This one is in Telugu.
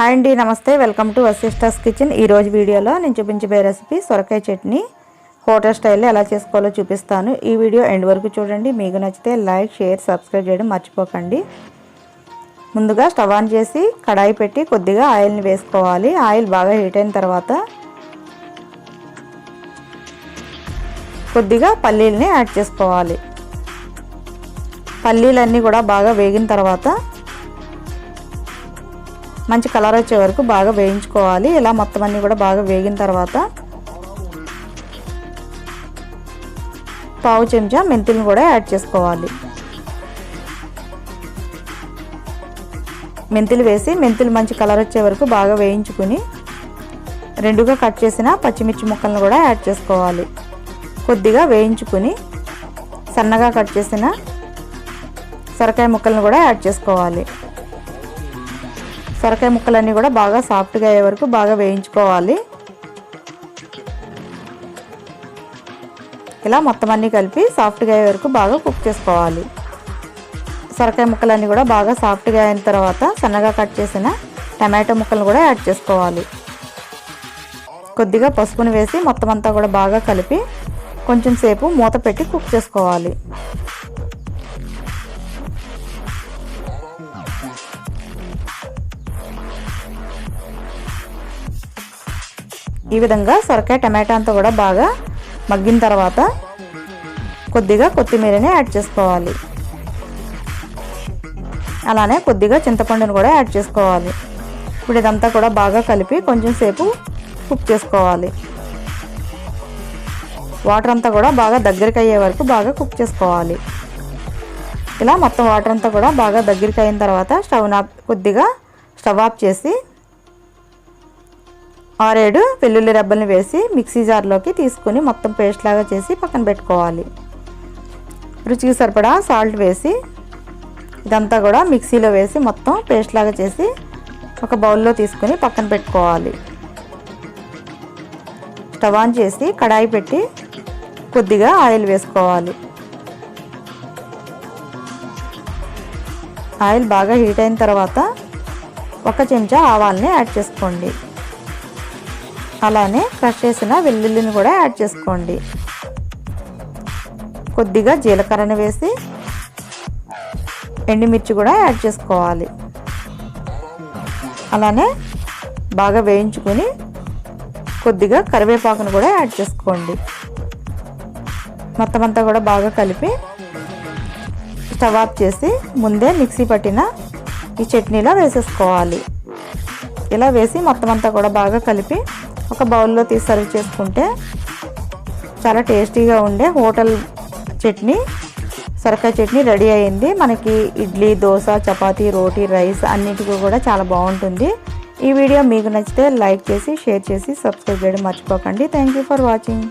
హాయ్ అండి, నమస్తే. Welcome to Vasishta's kitchen. ఈ రోజు వీడియోలో నేను చూపించబోయే రెసిపీ సొరకాయ చట్నీ హోటల్ స్టైల్లో ఎలా చేసుకోవాలో చూపిస్తాను. ఈ వీడియో ఎండ్ వరకు చూడండి. మీకు నచ్చితే లైక్, షేర్, సబ్స్క్రైబ్ చేయడం మర్చిపోకండి. ముందుగా స్టవ్ ఆన్ చేసి కడాయి పెట్టి కొద్దిగా ఆయిల్ని వేసుకోవాలి. ఆయిల్ బాగా హీట్ అయిన తర్వాత కొద్దిగా పల్లీలని యాడ్ చేసుకోవాలి. పల్లీలన్నీ కూడా బాగా వేగిన తర్వాత మంచి కలర్ వచ్చే వరకు బాగా వేయించుకోవాలి. ఇలా మొత్తం అన్నీ కూడా బాగా వేగిన తర్వాత పావు చెంచా మెంతులను కూడా యాడ్ చేసుకోవాలి. మెంతులు వేసి మెంతులు మంచి కలర్ వచ్చే వరకు బాగా వేయించుకుని రెండుగా కట్ చేసిన పచ్చిమిర్చి ముక్కలను కూడా యాడ్ చేసుకోవాలి. కొద్దిగా వేయించుకుని సన్నగా కట్ చేసిన సొరకాయ ముక్కలను కూడా యాడ్ చేసుకోవాలి. సొరకాయ ముక్కలన్నీ కూడా బాగా సాఫ్ట్గా అయ్యే వరకు బాగా వేయించుకోవాలి. ఇలా మొత్తం అన్నీ కలిపి సాఫ్ట్గా అయ్యే వరకు బాగా కుక్ చేసుకోవాలి. సొరకాయ ముక్కలన్నీ కూడా బాగా సాఫ్ట్గా అయిన తర్వాత సన్నగా కట్ చేసిన టమాటో ముక్కలను కూడా యాడ్ చేసుకోవాలి. కొద్దిగా పసుపుని వేసి మొత్తం అంతా కూడా బాగా కలిపి కొంచెం సేపు మూత పెట్టి కుక్ చేసుకోవాలి. ఈ విధంగా సొరకాయ టమాటా అంతా కూడా బాగా మగ్గిన తర్వాత కొద్దిగా కొత్తిమీరని యాడ్ చేసుకోవాలి. అలానే కొద్దిగా చింతపండుని కూడా యాడ్ చేసుకోవాలి. ఇప్పుడు ఇదంతా కూడా బాగా కలిపి కొంచెం సేపు కుక్ చేసుకోవాలి. వాటర్ అంతా కూడా బాగా దగ్గరికి అయ్యే వరకు బాగా కుక్ చేసుకోవాలి. ఇలా మొత్తం వాటర్ అంతా కూడా బాగా దగ్గరికి అయిన తర్వాత కొద్దిగా స్టవ్ ఆఫ్ చేసి 6-7 వెల్లుల్లి రెబ్బల్ని వేసి మిక్సీ జార్లోకి తీసుకుని మొత్తం పేస్ట్ లాగా చేసి పక్కన పెట్టుకోవాలి. రుచికి సరిపడా సాల్ట్ వేసి ఇదంతా కూడా మిక్సీలో వేసి మొత్తం పేస్ట్ లాగా చేసి ఒక బౌల్లో తీసుకుని పక్కన పెట్టుకోవాలి. స్టవ్ ఆన్ చేసి కడాయి పెట్టి కొద్దిగా ఆయిల్ వేసుకోవాలి. ఆయిల్ బాగా హీట్ అయిన తర్వాత 1 చెంచా ఆవాల్ని యాడ్ చేసుకోండి. అలానే క్రష్ చేసిన వెల్లుల్లిని కూడా యాడ్ చేసుకోండి. కొద్దిగా జీలకర్రని వేసి ఎండుమిర్చి కూడా యాడ్ చేసుకోవాలి. అలానే బాగా వేయించుకొని కొద్దిగా కరివేపాకును కూడా యాడ్ చేసుకోండి. మొత్తం అంతా కూడా బాగా కలిపి స్టవ్ ఆఫ్ చేసి ముందే మిక్సీ పట్టిన ఈ చట్నీలో వేసేసుకోవాలి. ఇలా వేసి మొత్తం అంతా కూడా బాగా కలిపి ఒక బౌల్లో తీసి సర్వ్ చేసుకుంటే చాలా టేస్టీగా ఉండే హోటల్ చట్నీ సొరకాయ చట్నీ రెడీ అయింది. మనకి ఇడ్లీ, దోశ, చపాతీ, రోటీ, రైస్ అన్నిటికీ కూడా చాలా బాగుంటుంది. ఈ వీడియో మీకు నచ్చితే లైక్ చేసి, షేర్ చేసి, సబ్స్క్రైబ్ చేయడం మర్చిపోకండి. Thank you for watching.